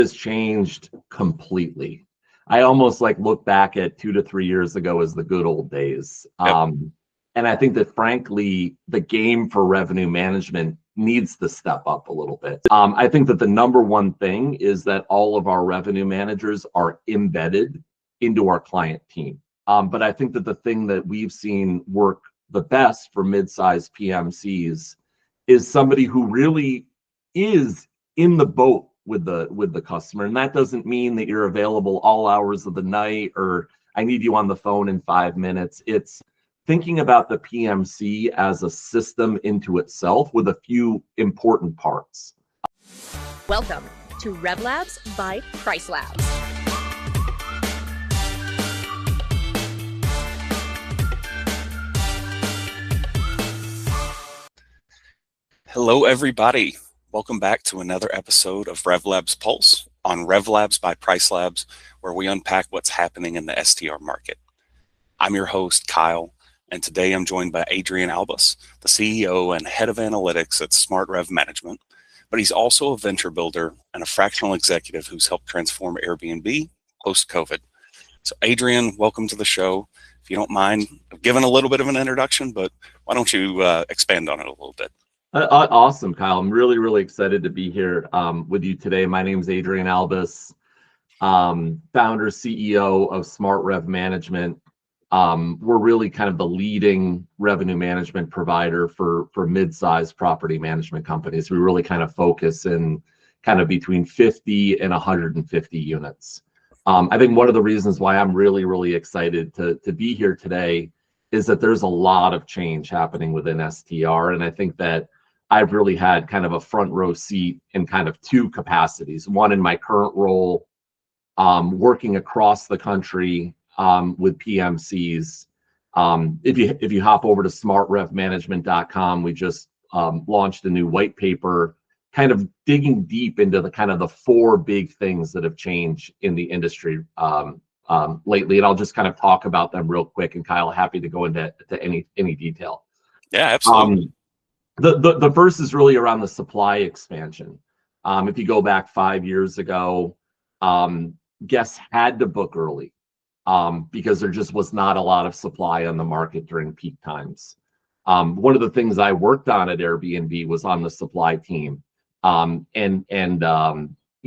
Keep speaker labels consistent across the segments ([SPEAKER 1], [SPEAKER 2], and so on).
[SPEAKER 1] has changed completely. I almost like look back at 2 to 3 years ago as the good old days.
[SPEAKER 2] Yep.
[SPEAKER 1] And I think that frankly, the game for revenue management needs to step up a little bit. I think that the number one thing is that all of our revenue managers are embedded into our client team. But I think that the thing that we've seen work the best for mid-sized PMCs is somebody who really is in the boat with the customer. And that doesn't mean that you're available all hours of the night or I need you on the phone in 5 minutes. It's thinking about the PMC as a system into itself with a few important parts.
[SPEAKER 3] Welcome to RevLabs by PriceLabs.
[SPEAKER 2] Hello, everybody. Welcome back to another episode of RevLabs Pulse on RevLabs by PriceLabs, where we unpack what's happening in the STR market. I'm your host, Kyle, and today I'm joined by Adrian Albus, the CEO and head of analytics at SmartRev Management, but he's also a venture builder and a fractional executive who's helped transform Airbnb post-COVID. So Adrian, welcome to the show. If you don't mind, I've given a little bit of an introduction, but why don't you expand on it a little bit?
[SPEAKER 1] Awesome, Kyle. I'm really excited to be here with you today. My name is Adrian Albus, founder, CEO of SmartRev Management. We're really kind of the leading revenue management provider for mid-sized property management companies. We really kind of focus in kind of between 50 and 150 units. I think one of the reasons why I'm really excited to be here today is that there's a lot of change happening within STR, and I think that I've really had kind of a front row seat in kind of two capacities. One in my current role, working across the country with PMCs. If you hop over to smartrevmanagement.com, we just launched a new white paper, kind of digging deep into the kind of the four big things that have changed in the industry lately. And I'll just kind of talk about them real quick. And Kyle, happy to go into any detail.
[SPEAKER 2] Yeah, absolutely.
[SPEAKER 1] The first is really around the supply expansion. If you go back 5 years ago, guests had to book early because there just was not a lot of supply on the market during peak times. One of the things I worked on at Airbnb was on the supply team. You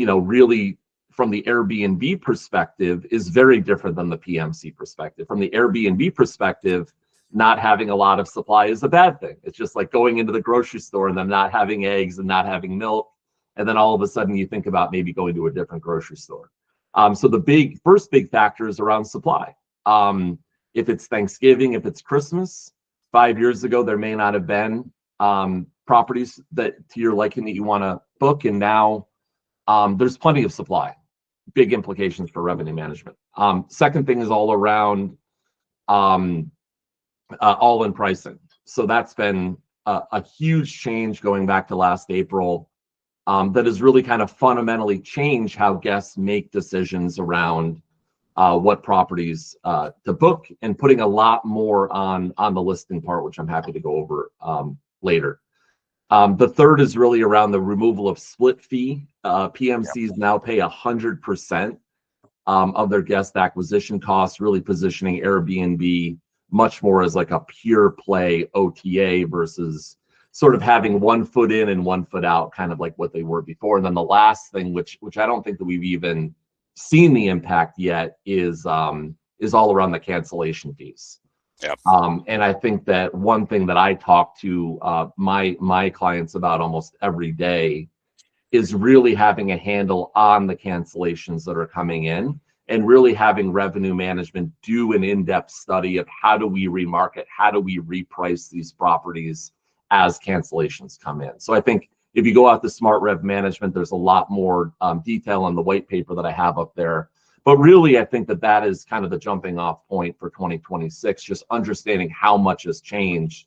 [SPEAKER 1] know, really from the Airbnb perspective is very different than the PMC perspective. From the Airbnb perspective, not having a lot of supply is a bad thing. It's just like going into the grocery store and then not having eggs and not having milk. And then all of a sudden you think about maybe going to a different grocery store. So the first big factor is around supply. If it's Thanksgiving, if it's Christmas, 5 years ago, there may not have been properties that to your liking that you want to book. And now there's plenty of supply. Big implications for revenue management. Second thing is all around all-in pricing. So that's been a huge change going back to last April that has really kind of fundamentally changed how guests make decisions around what properties to book and putting a lot more on the listing part, which I'm happy to go over later. The third is really around the removal of split fee. PMCs now pay 100% of their guest acquisition costs, really positioning Airbnb much more as like a pure play OTA versus sort of having 1 foot in and 1 foot out, kind of like what they were before. And then the last thing, which I don't think that we've even seen the impact yet, is all around the cancellation fees.
[SPEAKER 2] Yep.
[SPEAKER 1] And I think that one thing that I talk to my clients about almost every day is really having a handle on the cancellations that are coming in, and really having revenue management do an in-depth study of how do we remarket, how do we reprice these properties as cancellations come in. So I think if you go out to SmartRev Management, there's a lot more detail in the white paper that I have up there. But really, I think that is kind of the jumping off point for 2026, just understanding how much has changed.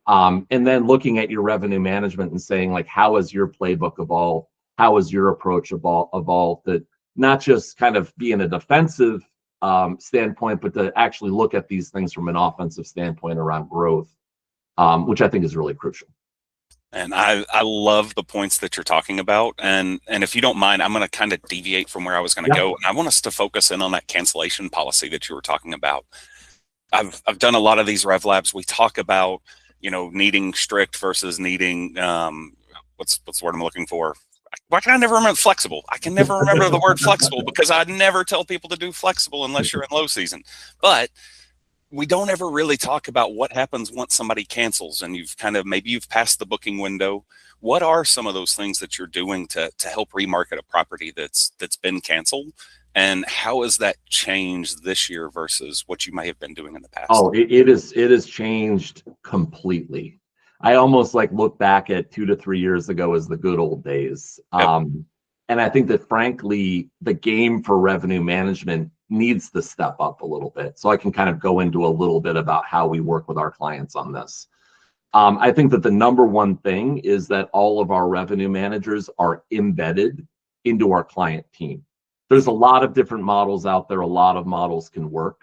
[SPEAKER 1] And then looking at your revenue management and saying, like, how has your playbook evolved? How has your approach evolved? That not just kind of be in a defensive standpoint, but to actually look at these things from an offensive standpoint around growth, which I think is really crucial.
[SPEAKER 2] And I love the points that you're talking about. And if you don't mind, I'm going to kind of deviate from where I was going to go. And I want us to focus in on that cancellation policy that you were talking about. I've done a lot of these RevLabs. We talk about, needing strict versus needing, what's the word I'm looking for? Why can I never remember flexible? I can never remember the word flexible because I'd never tell people to do flexible unless you're in low season. But we don't ever really talk about what happens once somebody cancels and maybe you've passed the booking window. What are some of those things that you're doing to help remarket a property that's been canceled? And how has that changed this year versus what you may have been doing in the past?
[SPEAKER 1] Oh, it has changed completely. I almost look back at 2 to 3 years ago as the good old days.
[SPEAKER 2] Yep.
[SPEAKER 1] And I think that frankly, the game for revenue management needs to step up a little bit. So I can kind of go into a little bit about how we work with our clients on this. I think that the number one thing is that all of our revenue managers are embedded into our client team. There's a lot of different models out there. A lot of models can work.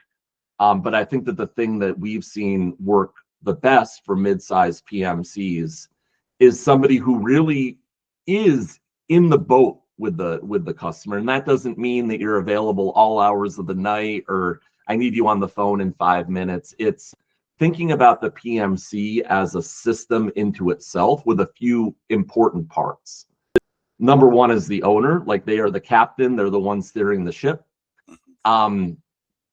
[SPEAKER 1] But I think that the thing that we've seen work the best for mid-sized PMCs is somebody who really is in the boat with the customer. And that doesn't mean that you're available all hours of the night or I need you on the phone in 5 minutes. It's thinking about the PMC as a system into itself with a few important parts. Number one is the owner, they are the captain, they're the one steering the ship. And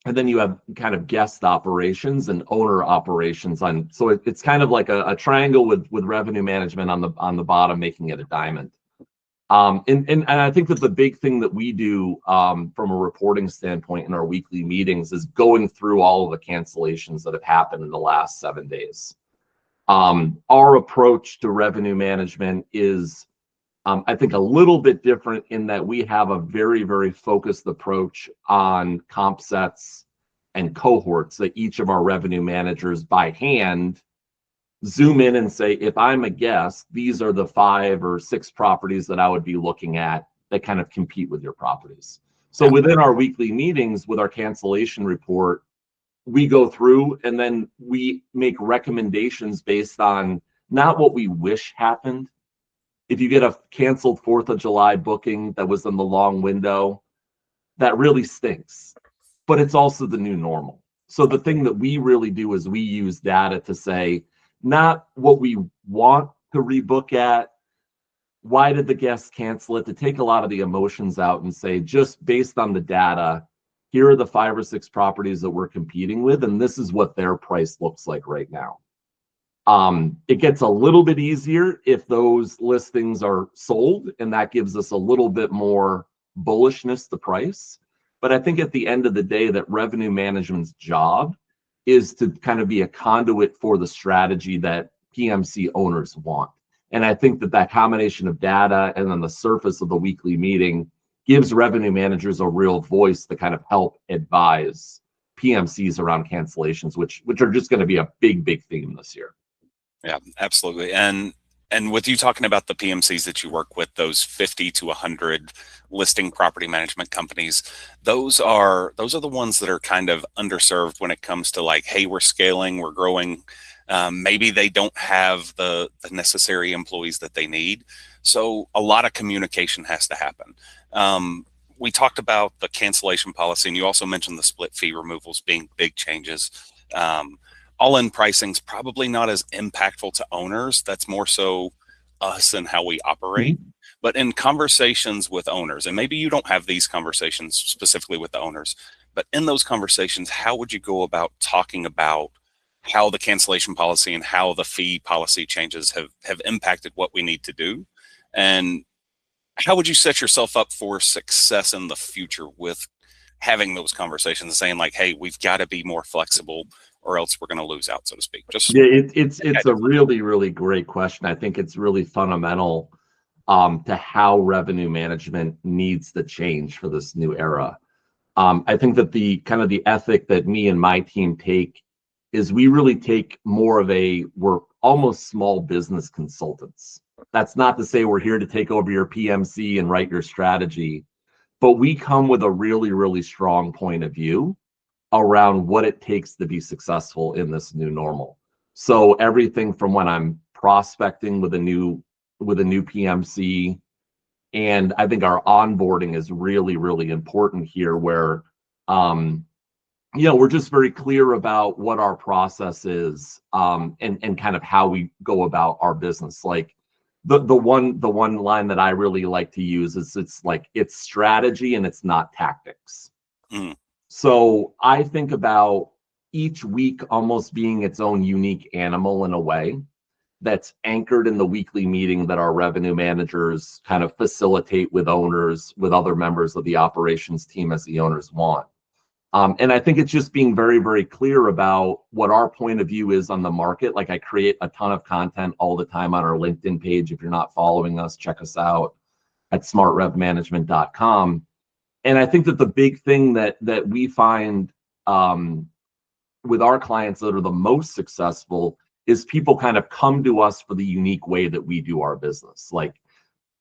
[SPEAKER 1] then you have kind of guest operations and owner operations so it's kind of like a triangle with revenue management on the bottom, making it a diamond. And I think that the big thing that we do from a reporting standpoint in our weekly meetings is going through all of the cancellations that have happened in the last 7 days. Our approach to revenue management is, I think, a little bit different in that we have a very, very focused approach on comp sets and cohorts that each of our revenue managers by hand zoom in and say, if I'm a guest, these are the 5 or 6 properties that I would be looking at that kind of compete with your properties. So within our weekly meetings with our cancellation report, we go through and then we make recommendations based on not what we wish happened. If you get a canceled 4th of July booking that was in the long window, that really stinks, but it's also the new normal. So the thing that we really do is we use data to say, not what we want to rebook at, why did the guest cancel it, to take a lot of the emotions out and say, just based on the data, here are the 5 or 6 properties that we're competing with, and this is what their price looks like right now. It gets a little bit easier if those listings are sold, and that gives us a little bit more bullishness to price. But I think at the end of the day, that revenue management's job is to kind of be a conduit for the strategy that PMC owners want. And I think that combination of data and then the surface of the weekly meeting gives revenue managers a real voice to kind of help advise PMCs around cancellations, which are just going to be a big, big theme this year.
[SPEAKER 2] Yeah, absolutely. And with you talking about the PMCs that you work with, those 50 to 100 listing property management companies, those are the ones that are kind of underserved when it comes to hey, we're scaling, we're growing. Maybe they don't have the necessary employees that they need. So a lot of communication has to happen. We talked about the cancellation policy, and you also mentioned the split fee removals being big changes. All-in pricing's probably not as impactful to owners. That's more so us and how we operate. Mm-hmm. But in conversations with owners, and maybe you don't have these conversations specifically with the owners, but in those conversations, how would you go about talking about how the cancellation policy and how the fee policy changes have impacted what we need to do? And how would you set yourself up for success in the future with having those conversations and saying hey, we've got to be more flexible or else we're going to lose out, so to speak?
[SPEAKER 1] It's a really, really great question. I think it's really fundamental to how revenue management needs to change for this new era. I think that the ethic that me and my team take is we really take more of we're almost small business consultants. That's not to say we're here to take over your PMC and write your strategy, but we come with a really, really strong point of view around what it takes to be successful in this new normal. So everything from when I'm prospecting with a new PMC. And I think our onboarding is really, really important here, where we're just very clear about what our process is, and kind of how we go about our business. Like the one line that I really like to use is it's strategy and it's not tactics. So I think about each week almost being its own unique animal in a way that's anchored in the weekly meeting that our revenue managers kind of facilitate with owners, with other members of the operations team as the owners want. And I think it's just being very, very clear about what our point of view is on the market. Like, I create a ton of content all the time on our LinkedIn page. If you're not following us, check us out at smartrevmanagement.com. And I think that the big thing that we find with our clients that are the most successful is people kind of come to us for the unique way that we do our business. Like,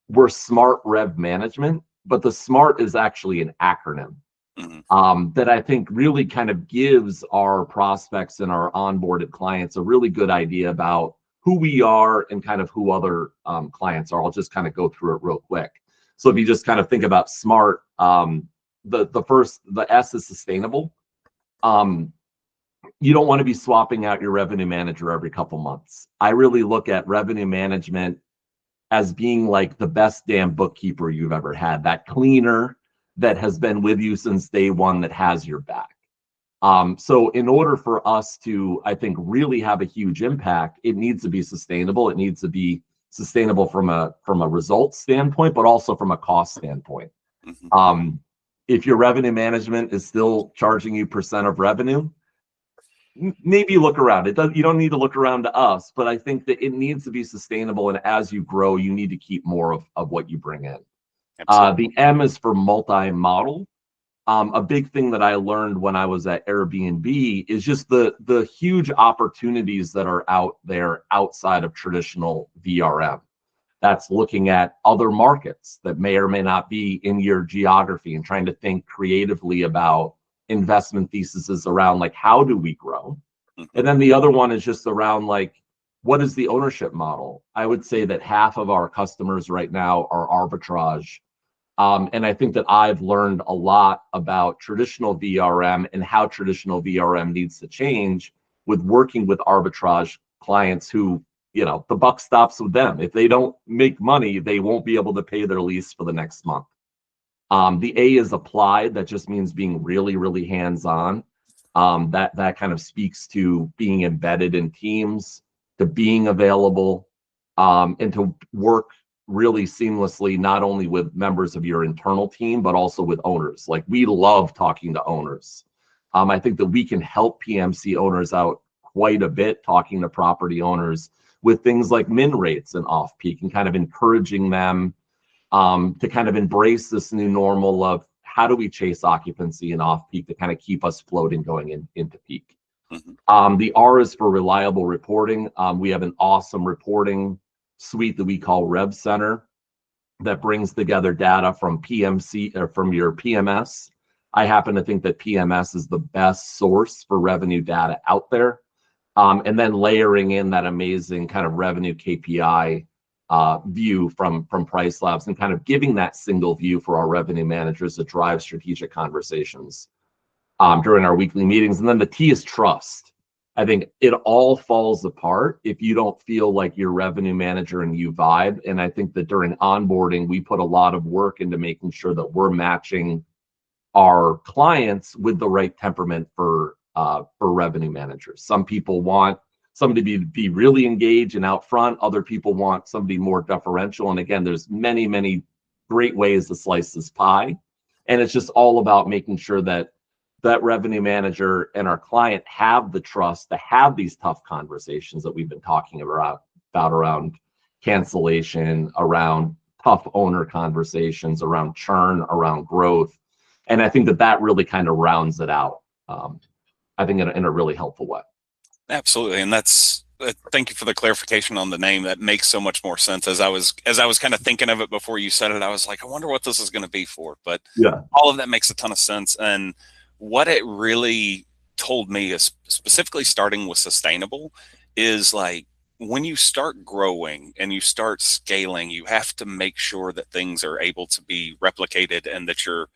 [SPEAKER 1] we're SmartRev Management, but the SMART is actually an acronym that I think really kind of gives our prospects and our onboarded clients a really good idea about who we are and kind of who other clients are. I'll just kind of go through it real quick. So if you just kind of think about SMART, the S is sustainable. You don't want to be swapping out your revenue manager every couple months. I really look at revenue management as being like the best damn bookkeeper you've ever had, that cleaner that has been with you since day one, that has your back. So in order for us to, I think, really have a huge impact, it needs to be sustainable. It needs to be sustainable from a results standpoint, but also from a cost standpoint. If your revenue management is still charging you % of revenue, maybe look around. You don't need to look around to us, but I think that it needs to be sustainable. And as you grow, you need to keep more of what you bring in. The M is for multi-model. A big thing that I learned when I was at Airbnb is just the huge opportunities that are out there outside of traditional VRM. That's looking at other markets that may or may not be in your geography and trying to think creatively about investment theses around, like, how do we grow? And then the other one is just around, like, what is the ownership model? I would say that half of our customers right now are arbitrage. And I think that I've learned a lot about traditional VRM and how traditional VRM needs to change with working with arbitrage clients who, the buck stops with them. If they don't make money, they won't be able to pay their lease for the next month. The A is applied. That just means being really, really hands-on. That kind of speaks to being embedded in teams, to being available, and to work really seamlessly, not only with members of your internal team, but also with owners. Like, we love talking to owners. I think that we can help PMC owners out quite a bit, talking to property owners with things like min rates and off-peak, and kind of encouraging them to kind of embrace this new normal of how do we chase occupancy and off-peak to kind of keep us floating going into peak. The R is for reliable reporting. We have an awesome reporting suite that we call Rev Center that brings together data from PMC or from your PMS. I happen to think that PMS is the best source for revenue data out there. And then layering in that amazing kind of revenue KPI view from PriceLabs, and kind of giving that single view for our revenue managers to drive strategic conversations during our weekly meetings. And then the T is trust. I think it all falls apart if you don't feel like your revenue manager and you vibe. And I think that during onboarding, we put a lot of work into making sure that we're matching our clients with the right temperament for revenue managers. Some people want somebody to be really engaged and out front. Other people want somebody more deferential. And again, there's many, many great ways to slice this pie. And it's just all about making sure that that revenue manager and our client have the trust to have these tough conversations that we've been talking about around cancellation, around tough owner conversations, around churn, around growth. And I think that really kind of rounds it out, I think, in a really helpful way.
[SPEAKER 2] Absolutely. And that's, thank you for the clarification on the name. That makes so much more sense. As I was kind of thinking of it before you said it, I was like, I wonder what this is going to be for. But yeah, all of that makes a ton of sense. And what it really told me is, specifically starting with sustainable, is like, when you start growing and you start scaling, you have to make sure that things are able to be replicated and that you're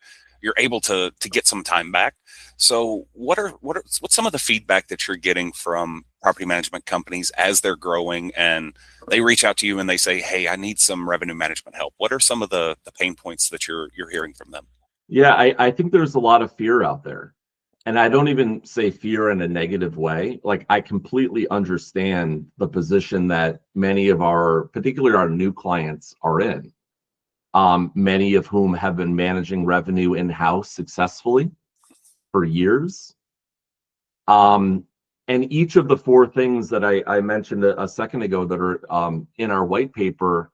[SPEAKER 2] able to get some time back. So what's some of the feedback that you're getting from property management companies as they're growing and they reach out to you and they say, hey, I need some revenue management help? What are some of the pain points that you're hearing from them?
[SPEAKER 1] Yeah, I think there's a lot of fear out there. And I don't even say fear in a negative way. Like, I completely understand the position that many of our, particularly our new clients, are in. Many of whom have been managing revenue in-house successfully for years. And each of the four things that I mentioned a second ago that are in our white paper,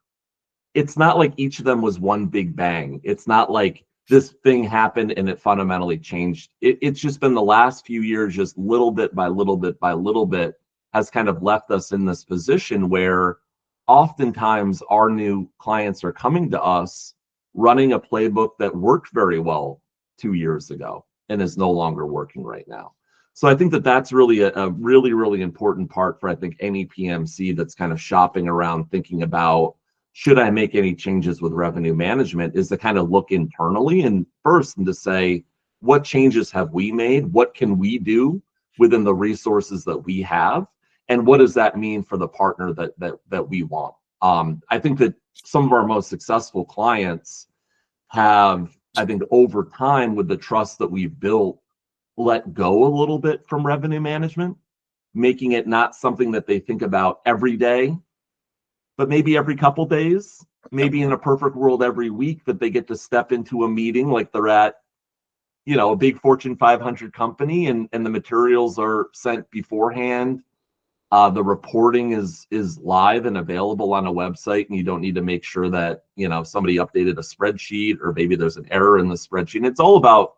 [SPEAKER 1] it's not like each of them was one big bang. It's not like this thing happened and it fundamentally changed. It's just been the last few years, just little bit by little bit by little bit, has kind of left us in this position where oftentimes our new clients are coming to us running a playbook that worked very well 2 years ago and is no longer working right now. So I think that that's really a really, really important part for, I think, any PMC that's kind of shopping around thinking about, should I make any changes with revenue management, is to kind of look internally and first and to say, what changes have we made? What can we do within the resources that we have? And what does that mean for the partner that we want? I think that some of our most successful clients have, I think, over time, with the trust that we've built, let go a little bit from revenue management, making it not something that they think about every day, but maybe every couple days, maybe in a perfect world every week, that they get to step into a meeting like they're at, a big Fortune 500 company, and the materials are sent beforehand. The reporting is live and available on a website, and you don't need to make sure that, somebody updated a spreadsheet or maybe there's an error in the spreadsheet. And it's all about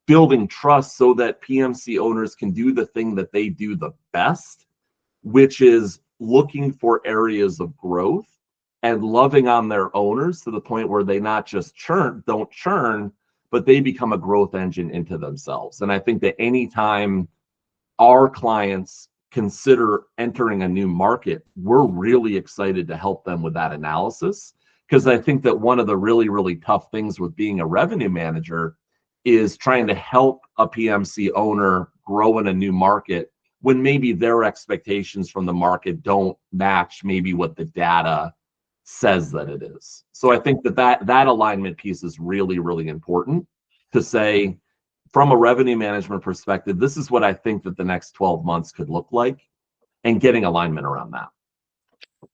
[SPEAKER 1] building trust so that PMC owners can do the thing that they do the best, which is looking for areas of growth and loving on their owners to the point where they not just don't churn, but they become a growth engine into themselves. And I think that anytime our clients consider entering a new market, we're really excited to help them with that analysis, because I think that one of the really, really tough things with being a revenue manager is trying to help a PMC owner grow in a new market when maybe their expectations from the market don't match maybe what the data says that it is. So I think that alignment piece is really, really important to say, from a revenue management perspective, this is what I think that the next 12 months could look like, and getting alignment around that.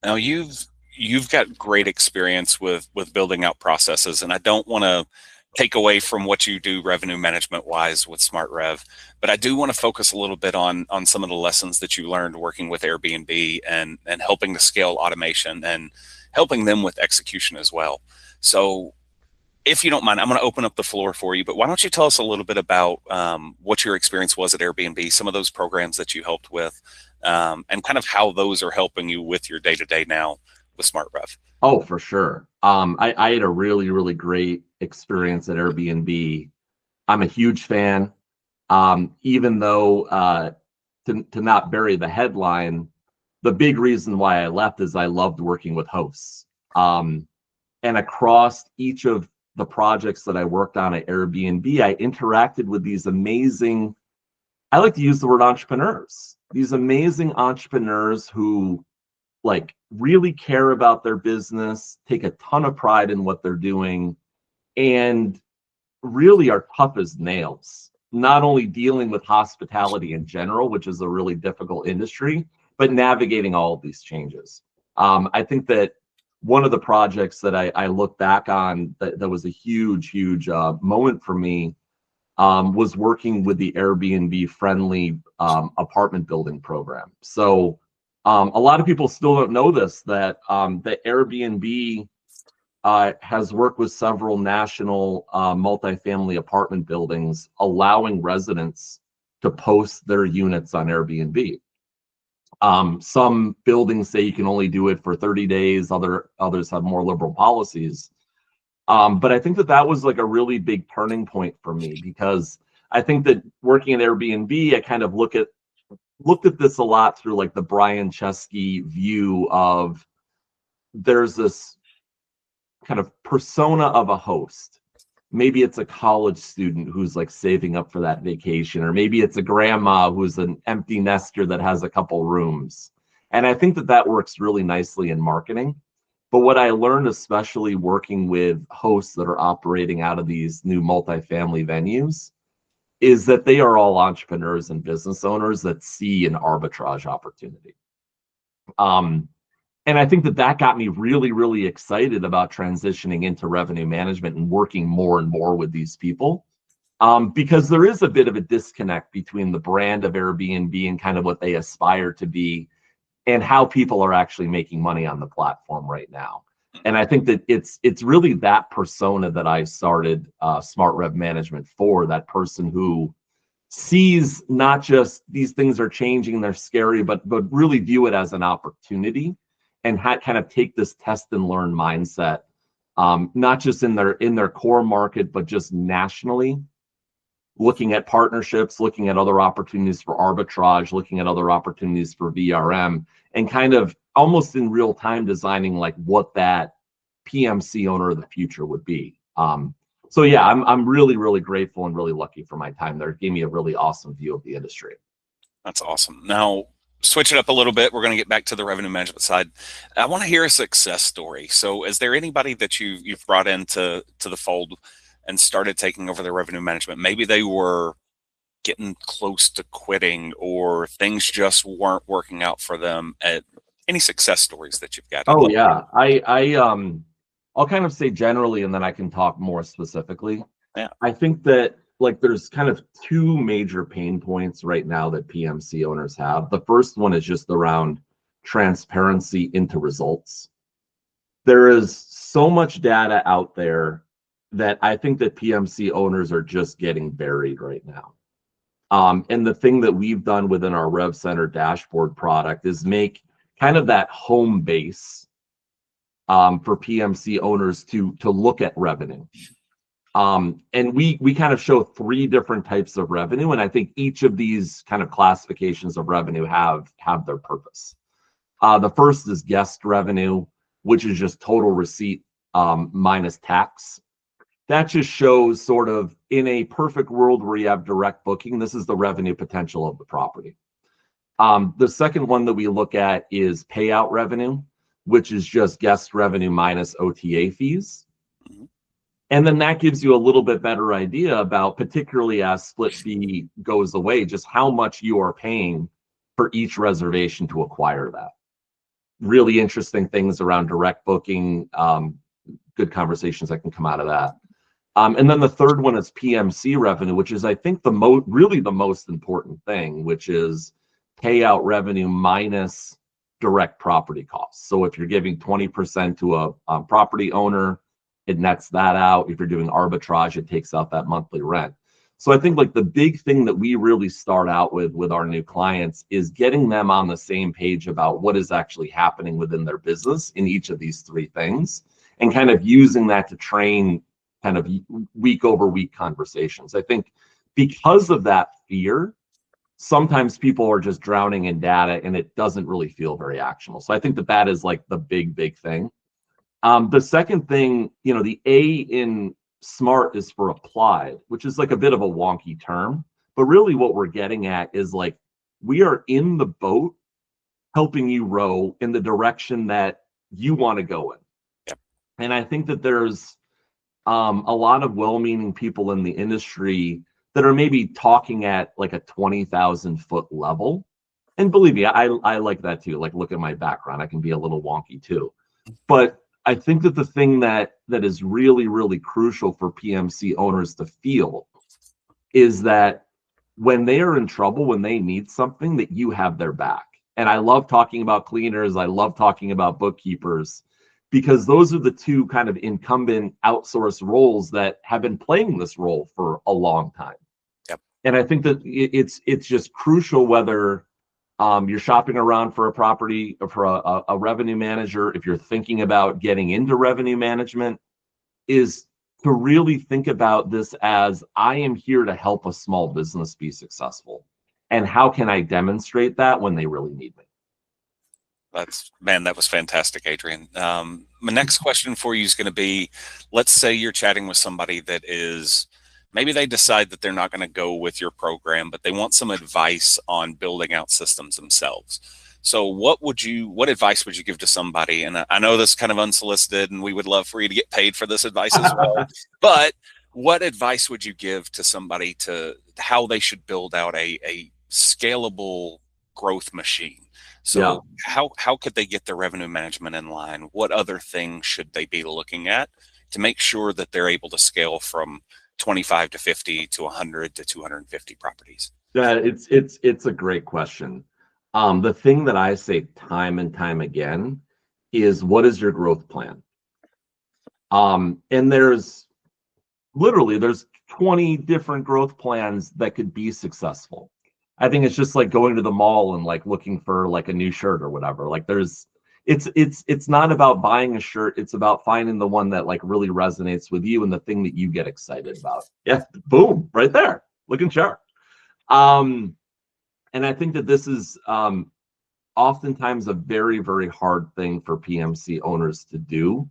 [SPEAKER 2] Now, you've got great experience with building out processes, and I don't want to take away from what you do revenue management wise with SmartRev, but I do want to focus a little bit on some of the lessons that you learned working with Airbnb and helping to scale automation and helping them with execution as well. So if you don't mind, I'm going to open up the floor for you, but why don't you tell us a little bit about what your experience was at Airbnb, some of those programs that you helped with, and kind of how those are helping you with your day-to-day now with SmartRev.
[SPEAKER 1] Oh, for sure. I had a really, really great experience at Airbnb. I'm a huge fan, even though to not bury the headline, the big reason why I left is I loved working with hosts. And across each of the projects that I worked on at Airbnb, I interacted with these amazing, I like to use the word entrepreneurs, these amazing entrepreneurs who really care about their business, take a ton of pride in what they're doing, and really are tough as nails, not only dealing with hospitality in general, which is a really difficult industry, but navigating all of these changes. I think that one of the projects that I look back on that was a huge moment for me was working with the Airbnb-friendly apartment building program. So a lot of people still don't know this, that the Airbnb has worked with several national multifamily apartment buildings, allowing residents to post their units on Airbnb. Some buildings say you can only do it for 30 days. Others have more liberal policies. But I think that was like a really big turning point for me, because I think that working at Airbnb, I kind of look at looked at this a lot through like the Brian Chesky view of there's this kind of persona of a host. Maybe it's a college student who's like saving up for that vacation, or maybe it's a grandma who's an empty nester that has a couple rooms. And I think that that works really nicely in marketing. But what I learned, especially working with hosts that are operating out of these new multifamily venues, is that they are all entrepreneurs and business owners that see an arbitrage opportunity. And I think that that got me really, really excited about transitioning into revenue management and working more and more with these people, because there is a bit of a disconnect between the brand of Airbnb and kind of what they aspire to be and how people are actually making money on the platform right now. And I think that it's really that persona that I started SmartRev Management for, that person who sees not just these things are changing, they're scary, but really view it as an opportunity and kind of take this test and learn mindset, not just in their core market, but just nationally, looking at partnerships, looking at other opportunities for arbitrage, looking at other opportunities for VRM, and kind of almost in real time designing like what that PMC owner of the future would be. So yeah, I'm really, really grateful and really lucky for my time there. It gave me a really awesome view of the industry.
[SPEAKER 2] That's awesome. Now, switch it up a little bit. We're going to get back to the revenue management side. I want to hear a success story. So is there anybody that you've brought into the fold and started taking over their revenue management? Maybe they were getting close to quitting, or things just weren't working out for them. Any success stories that you've got?
[SPEAKER 1] Oh yeah, I'll kind of say generally, and then I can talk more specifically.
[SPEAKER 2] Yeah,
[SPEAKER 1] I think that like there's kind of two major pain points right now that PMC owners have. The first one is just around transparency into results. There is so much data out there that I think that PMC owners are just getting buried right now. And the thing that we've done within our Rev Center dashboard product is make kind of that home base for PMC owners to look at revenue. And we kind of show three different types of revenue, and I think each of these kind of classifications of revenue have their purpose. The first is guest revenue, which is just total receipt minus tax. That just shows sort of in a perfect world where you have direct booking, this is the revenue potential of the property. The second one that we look at is payout revenue, which is just guest revenue minus OTA fees. And then that gives you a little bit better idea about, particularly as split fee goes away, just how much you are paying for each reservation to acquire that. Really interesting things around direct booking, good conversations that can come out of that. And then the third one is PMC revenue, which is, I think, really the most important thing, which is payout revenue minus direct property costs. So if you're giving 20% to a property owner, it nets that out. If you're doing arbitrage, it takes out that monthly rent. So I think like the big thing that we really start out with our new clients is getting them on the same page about what is actually happening within their business in each of these three things, and kind of using that to train kind of week over week conversations. I think because of that fear, sometimes people are just drowning in data and it doesn't really feel very actionable. So I think that is like the big thing. The second thing, the A in SMART is for applied, which is like a bit of a wonky term, but really what we're getting at is like, we are in the boat helping you row in the direction that you want to go in.
[SPEAKER 2] Yep. And
[SPEAKER 1] I think that there's a lot of well-meaning people in the industry that are maybe talking at like a 20,000 foot level. And believe me, I like that too. Like, look at my background. I can be a little wonky too. But I think that the thing that is really, really crucial for PMC owners to feel is that when they are in trouble, when they need something, that you have their back. And I love talking about cleaners. I love talking about bookkeepers, because those are the two kind of incumbent outsourced roles that have been playing this role for a long time.
[SPEAKER 2] Yep.
[SPEAKER 1] And I think that it's just crucial whether you're shopping around for a property or for a revenue manager, if you're thinking about getting into revenue management, is to really think about this as, I am here to help a small business be successful. and how can I demonstrate that when they really need me?
[SPEAKER 2] That was fantastic, Adrian. My next question for you is going to be, let's say you're chatting with somebody that is, maybe they decide that they're not going to go with your program, but they want some advice on building out systems themselves. So what advice would you give to somebody? And I know this is kind of unsolicited, and we would love for you to get paid for this advice as well, but what advice would you give to somebody to how they should build out a scalable growth machine? So how could they get their revenue management in line? What other things should they be looking at to make sure that they're able to scale from 25 to 50 to 100 to 250 properties?
[SPEAKER 1] Yeah, it's a great question. The thing that I say time and time again is, what is your growth plan? And there's 20 different growth plans that could be successful. I think it's just like going to the mall and like looking for like a new shirt or whatever. Like it's not about buying a shirt. It's about finding the one that like really resonates with you and the thing that you get excited about. Yeah, boom, right there, looking sharp. And I think that this is oftentimes a very, very hard thing for PMC owners to do,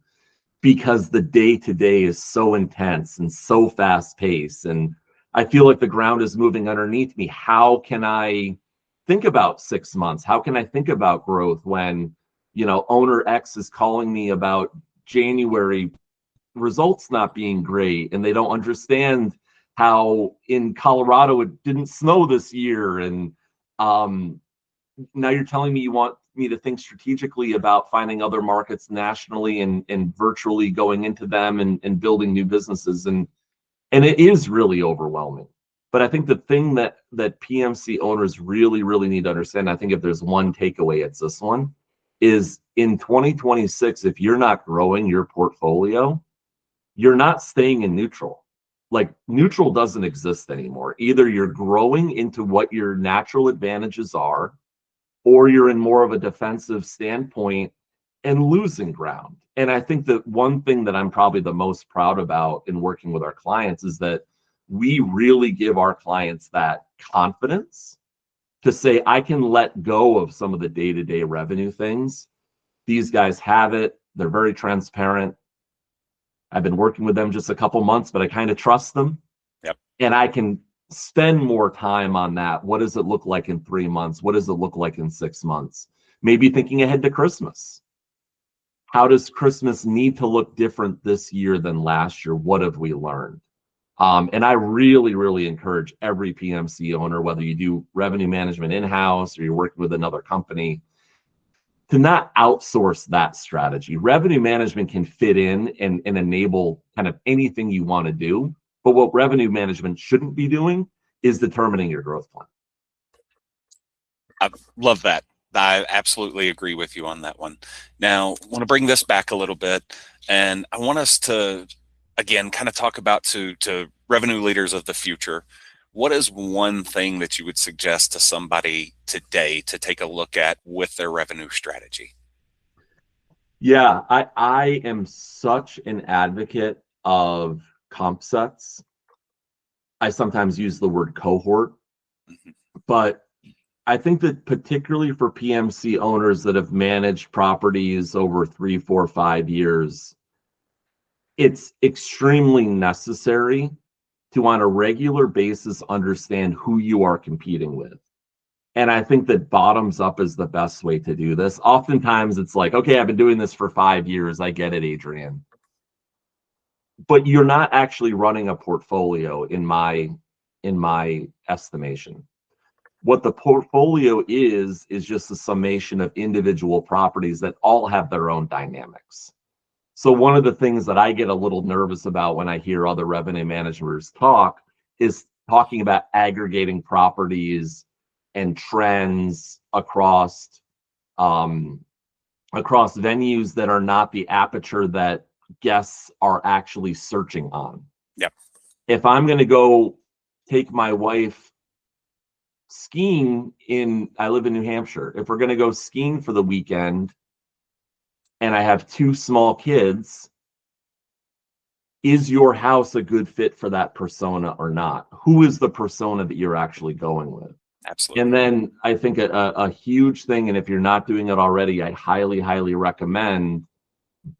[SPEAKER 1] because the day-to-day is so intense and so fast-paced, and I feel like the ground is moving underneath me. How can I think about 6 months? How can I think about growth when, owner X is calling me about January results not being great, and they don't understand how in Colorado it didn't snow this year, and now you're telling me you want me to think strategically about finding other markets nationally and virtually going into them and building new businesses, and it is really overwhelming. But I think the thing that PMC owners really, really need to understand, I think if there's one takeaway, it's this one, is in 2026, if you're not growing your portfolio, you're not staying in neutral. Like, neutral doesn't exist anymore. Either you're growing into what your natural advantages are, or you're in more of a defensive standpoint and losing ground. And I think that one thing that I'm probably the most proud about in working with our clients is that we really give our clients that confidence to say, I can let go of some of the day-to-day revenue things. These guys have it. They're very transparent. I've been working with them just a couple months, but I kind of trust them.
[SPEAKER 2] Yep.
[SPEAKER 1] And I can spend more time on that. What does it look like in 3 months? What does it look like in 6 months? Maybe thinking ahead to Christmas. How does Christmas need to look different this year than last year? What have we learned? And I really, really encourage every PMC owner, whether you do revenue management in-house or you're working with another company, to not outsource that strategy. Revenue management can fit in and enable kind of anything you want to do. But what revenue management shouldn't be doing is determining your growth plan.
[SPEAKER 2] I love that. I absolutely agree with you on that one. Now, I want to bring this back a little bit, and I want us to, again, kind of talk about to revenue leaders of the future. What is one thing that you would suggest to somebody today to take a look at with their revenue strategy?
[SPEAKER 1] Yeah, I am such an advocate of comp sets. I sometimes use the word cohort, but I think that particularly for PMC owners that have managed properties over 3, 4, 5 years, it's extremely necessary to, on a regular basis, understand who you are competing with. And I think that bottoms up is the best way to do this. Oftentimes it's like, okay, I've been doing this for 5 years. I get it, Adrian. But you're not actually running a portfolio in my estimation. What the portfolio is just a summation of individual properties that all have their own dynamics. So one of the things that I get a little nervous about when I hear other revenue managers talk is talking about aggregating properties and trends across venues that are not the aperture that guests are actually searching on.
[SPEAKER 2] Yep.
[SPEAKER 1] If I'm going to go take my wife skiing I live in New Hampshire. If we're going to go skiing for the weekend and I have 2 small kids, is your house a good fit for that persona or not? Who is the persona that you're actually going with?
[SPEAKER 2] Absolutely.
[SPEAKER 1] And then I think a huge thing, and if you're not doing it already, I highly, highly recommend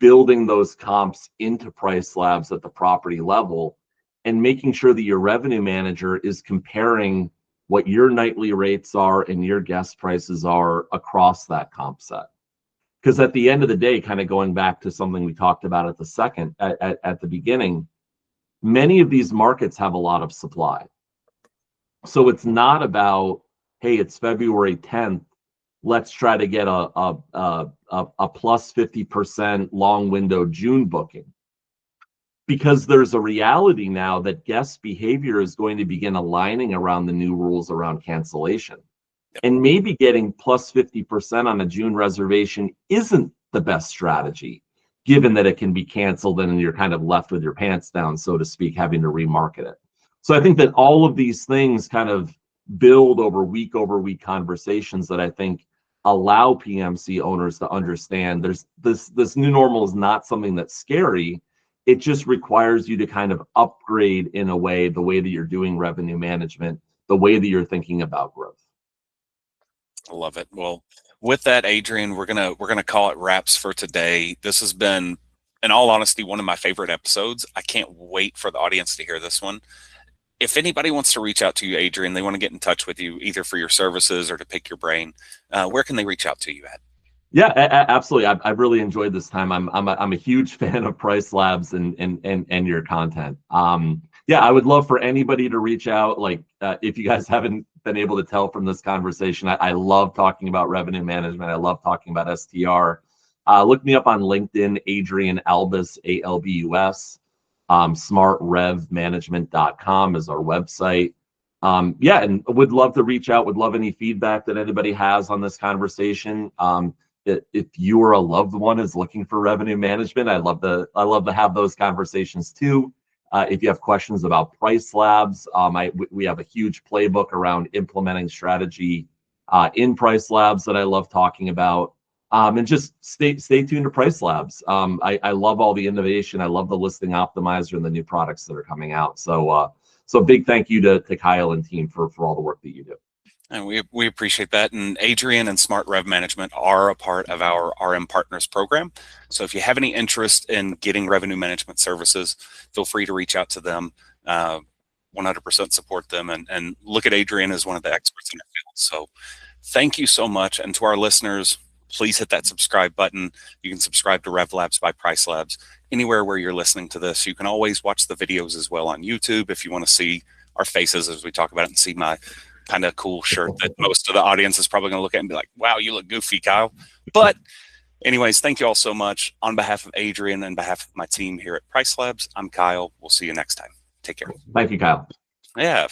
[SPEAKER 1] building those comps into PriceLabs at the property level and making sure that your revenue manager is comparing what your nightly rates are and your guest prices are across that comp set. Because at the end of the day, kind of going back to something we talked about at the beginning, many of these markets have a lot of supply. So it's not about, hey, it's February 10th, let's try to get a plus 50% long window June booking. Because there's a reality now that guest behavior is going to begin aligning around the new rules around cancellation. And maybe getting plus 50% on a June reservation isn't the best strategy, given that it can be canceled and you're kind of left with your pants down, so to speak, having to remarket it. So I think that all of these things kind of build over week conversations that I think allow PMC owners to understand there's this new normal is not something that's scary. It just requires you to kind of upgrade in a way, the way that you're doing revenue management, the way that you're thinking about growth.
[SPEAKER 2] I love it. Well, with that, Adrian, we're gonna call it wraps for today. This has been, in all honesty, one of my favorite episodes. I can't wait for the audience to hear this one. If anybody wants to reach out to you, Adrian, they want to get in touch with you either for your services or to pick your brain, where can they reach out to you at?
[SPEAKER 1] Yeah, absolutely. I've really enjoyed this time. I'm a huge fan of PriceLabs and your content. Yeah, I would love for anybody to reach out. Like, if you guys haven't been able to tell from this conversation, I love talking about revenue management. I love talking about STR. Look me up on LinkedIn, Adrian Albus, ALBUS. SmartRevManagement.com is our website. Yeah, and would love to reach out. Would love any feedback that anybody has on this conversation. If you or a loved one is looking for revenue management, I love to have those conversations too. If you have questions about PriceLabs, we have a huge playbook around implementing strategy in PriceLabs that I love talking about. And just stay tuned to PriceLabs. I love all the innovation. I love the listing optimizer and the new products that are coming out. So big thank you to Kyle and team for all the work that you do.
[SPEAKER 2] And we appreciate that. And Adrian and SmartRev Management are a part of our RM Partners program. So if you have any interest in getting revenue management services, feel free to reach out to them. 100% support them and look at Adrian as one of the experts in our field. So thank you so much. And to our listeners, please hit that subscribe button. You can subscribe to RevLabs by PriceLabs anywhere where you're listening to this. You can always watch the videos as well on YouTube if you want to see our faces as we talk about it and see my kind of cool shirt that most of the audience is probably going to look at and be like, wow, you look goofy, Kyle. But anyways, thank you all so much. On behalf of Adrian and behalf of my team here at PriceLabs, I'm Kyle. We'll see you next time. Take care.
[SPEAKER 1] Thank you, Kyle.
[SPEAKER 2] Yeah.